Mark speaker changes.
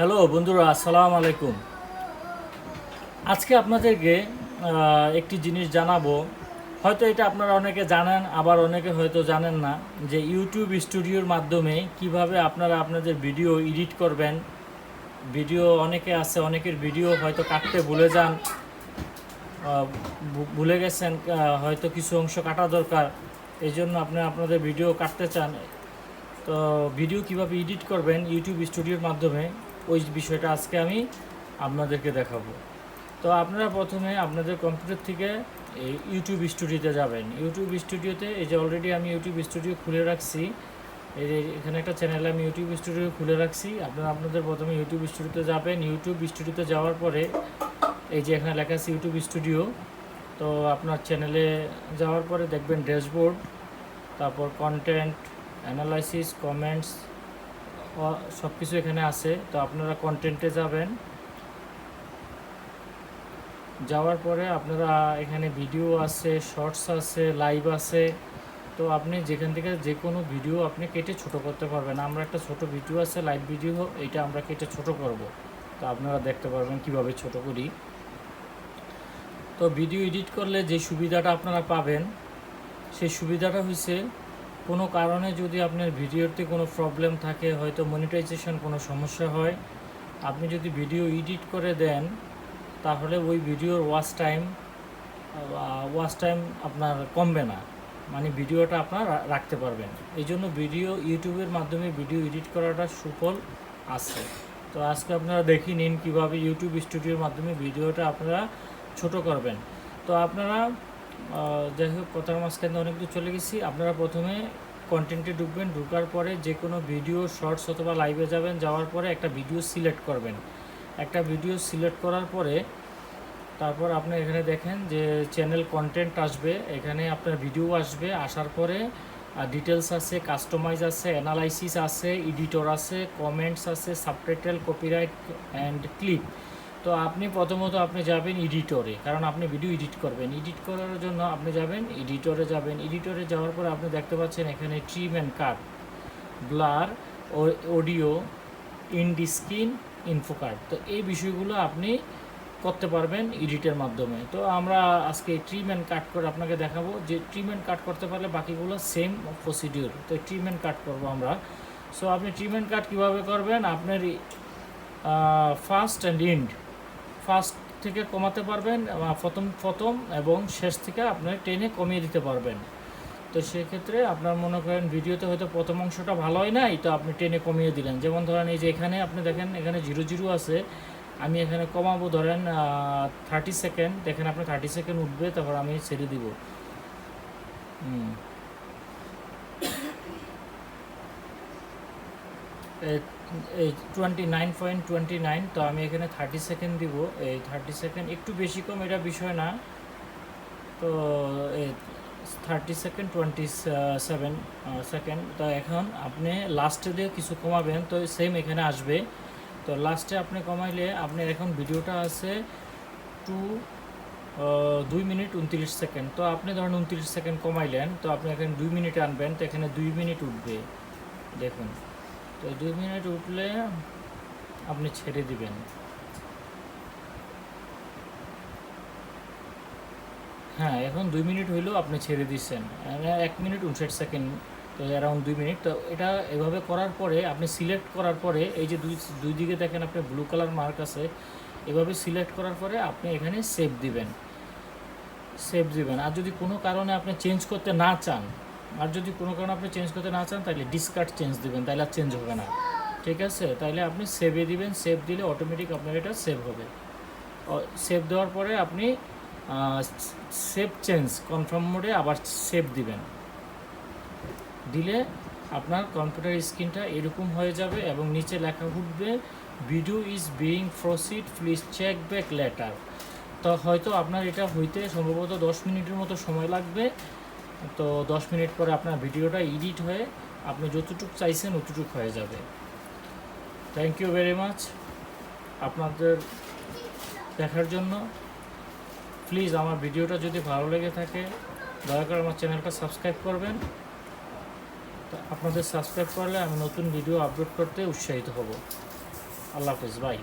Speaker 1: Hello বন্ধুরা, আসসালামু আলাইকুম। আজকে আপনাদেরকে একটি জিনিস জানাবো। হয়তো এটা আপনারা অনেকে জানেন, আবার অনেকে হয়তো জানেন না, যে ইউটিউব স্টুডিওর মাধ্যমে কিভাবে আপনারা আপনাদের ভিডিও এডিট করবেন। ভিডিও অনেকে আছে, অনেকের ভিডিও হয়তো কাটতে ভুলে যান, ভুলে গেছেন, হয়তো কিছু অংশ কাটা দরকার, এই জন্য আপনারা আপনাদের ভিডিও কাটতে চান। তো ভিডিও কিভাবে এডিট করবেন ইউটিউব স্টুডিওর মাধ্যমে, ওই বিষয়টা আজকে আমি আপনাদেরকে দেখাবো। তো আপনারা প্রথমে আপনাদের কম্পিউটার থেকে এই ইউটিউব স্টুডিওতে যাবেন। ইউটিউব স্টুডিওতে এই যে অলরেডি আমি ইউটিউব স্টুডিও খুলে রাখছি, এই যে এখানে একটা চ্যানেলে আমি ইউটিউব স্টুডিও খুলে রাখছি। আপনারা আপনাদের প্রথমে ইউটিউব স্টুডিওতে যাবেন। ইউটিউব স্টুডিওতে যাওয়ার পরে এই যে এখানে লেখা আছে ইউটিউব স্টুডিও, তো আপনার চ্যানেলে যাওয়ার পরে দেখবেন ড্যাশবোর্ড, তারপর কন্টেন্ট, অ্যানালাইসিস, কমেন্টস, সব কিছু এখানে আছে। তো আপনারা কন্টেন্টে যাবেন। যাওয়ার পরে আপনারা এখানে ভিডিও আছে, শর্টস আছে, লাইভ আছে। তো আপনি যেখান থেকে যে কোনো ভিডিও আপনি কেটে ছোট করতে পারবেন। আমরা একটা ছোট ভিডিও আছে, লাইভ ভিডিও, এইটা আমরা কেটে ছোট করব। তো আপনারা দেখতে পারবেন কিভাবে ছোট করি। তো ভিডিও এডিট করলে যে সুবিধাটা আপনারা পাবেন, সেই সুবিধাটা হচ্ছে, কোনো কারণে যদি আপনার ভিডিওতে কোনো প্রবলেম থাকে, হয়তো মনিটাইজেশন কোনো সমস্যা হয়, আপনি যদি ভিডিও এডিট করে দেন, তাহলে ওই ভিডিওর ওয়াচ টাইম আপনার কমবে না, মানে ভিডিওটা আপনার রাখতে পারবেন। এই জন্য ভিডিও ইউটিউবের মাধ্যমে ভিডিও এডিট করাটা সুফল আছে। তো আজকে আপনারা দেখে নিন কীভাবে ইউটিউব স্টুডিওর মাধ্যমে ভিডিওটা আপনারা ছোট করবেন। তো আপনারা যাই হোক, কথার মাঝখানে অনেক দূর চলে গেছি। আপনারা প্রথমে কন্টেন্টে ঢুকবেন, ঢুকার পরে যে কোনো ভিডিও শর্টস অথবা লাইভে যাবেন, যাওয়ার পরে একটা ভিডিও সিলেক্ট করবেন। একটা ভিডিও সিলেক্ট করার পরে তারপর আপনি এখানে দেখেন যে চ্যানেল কন্টেন্ট আসবে, এখানে আপনার ভিডিও আসবে। আসার পরে ডিটেলস আছে, কাস্টমাইজ আছে, অ্যানালাইসিস আছে, এডিটর আছে, কমেন্টস আছে, সাবটাইটেল, কপিরাইট অ্যান্ড ক্লিপ। তো আপনি প্রথমত আপনি যাবেন এডিটরে, কারণ আপনি ভিডিও এডিট করবেন। এডিট করার জন্য আপনি যাবেন এডিটরে যাবেন। এডিটরে যাওয়ার পরে আপনি দেখতে পাচ্ছেন এখানে trim and cut, blur, audio, indie screen, info card. তো এই বিষয়গুলো আপনি করতে পারবেন এডিটের মাধ্যমে। তো আমরা আজকে ট্রিম অ্যান্ড কাট করে আপনাকে দেখাবো, যে ট্রিম অ্যান্ড কাট করতে পারলে বাকিগুলো সেম প্রসিডিওর। তো ট্রিম অ্যান্ড কাট করবো আমরা। সো আপনি ট্রিম অ্যান্ড কাট কীভাবে করবেন, আপনার ফার্স্ট অ্যান্ড এন্ড, ফার্স্ট থেকে কমাতে পারবেন, প্রথম এবং শেষ থেকে আপনার টেনে কমিয়ে দিতে পারবেন। তো সেক্ষেত্রে আপনার মনে করেন ভিডিওতে হয়তো প্রথম অংশটা ভালো হয় নাই, তো আপনি টেনে কমিয়ে দিলেন। যেমন ধরেন এই যে এখানে আপনি দেখেন এখানে 0 আছে, আমি এখানে কমাবো ধরেন 30 সেকেন্ড। দেখেন আপনি 30 সেকেন্ড উঠবে, তারপর আমি ছেড়ে দিব। এই 29.29। তো আমি এখানে 30 সেকেন্ড দিব। এই 30 সেকেন্ড একটু বেশি কম এটা বিষয় না। তো এই 30 সেকেন্ড 27 সেকেন্ড। তো এখন আপনি লাস্টে দিয়ে কিছু কমাবেন, তো সেম এখানে আসবে। তো লাস্টে আপনি কমাইলে আপনার এখন ভিডিওটা আছে 2 মিনিট 29 সেকেন্ড। তো আপনি ধরেন 29 সেকেন্ড কমাইলেন, তো আপনি এখানে 2 মিনিট আনবেন, তো এখানে 2 মিনিট উঠবে। দেখুন, তো 2 মিনিট উঠলে আপনি ছেড়ে দিবেন। হ্যাঁ, এখন 2 মিনিট হইলেও আপনি ছেড়ে দিচ্ছেন। 1 মিনিট 59 সেকেন্ড, তো অ্যারাউন্ড 2 মিনিট। তো এটা এভাবে করার পরে আপনি সিলেক্ট করার পরে এই যে দুই দিকে দেখেন আপনি ব্লু কালার মার্ক আছে, এভাবে সিলেক্ট করার পরে আপনি এখানে সেভ দিবেন। আর যদি কোনো কারণে আপনি চেঞ্জ করতে না চান, তাহলে ডিসকার্ড চেঞ্জ দিবেন, তাহলে আর চেঞ্জ হবে না। ঠিক আছে, তাহলে আপনি সেভে দিবেন। সেভ দিলে অটোমেটিক আপনার এটা সেভ হবে। সেভ দেওয়ার পরে আপনি সেভ চেঞ্জ কনফার্ম মোডে আবার সেভ দিবেন। দিলে আপনার কম্পিউটার স্ক্রিনটা এরকম হয়ে যাবে এবং নিচে লেখা উঠবে video is being proceed, please check back later. তো হয়তো আপনার এটা হইতে সম্ভবত 10 মিনিটের মতো সময় লাগবে। তো 10 মিনিট পরে আপনার ভিডিওটা এডিট হয়ে আপনি যতটুকু চাইছেন অতটুকু হয়ে যাবে। থ্যাংক ইউ ভেরি মাচ আপনাদের দেখার জন্য। প্লিজ আমার ভিডিওটা যদি ভালো লেগে থাকে, দয়া করে আমার চ্যানেলটা সাবস্ক্রাইব করবেন। তো আপনাদের সাবস্ক্রাইব করলে আমি নতুন ভিডিও আপলোড করতে উৎসাহিত হব। আল্লাহ হাফেজ, বাই।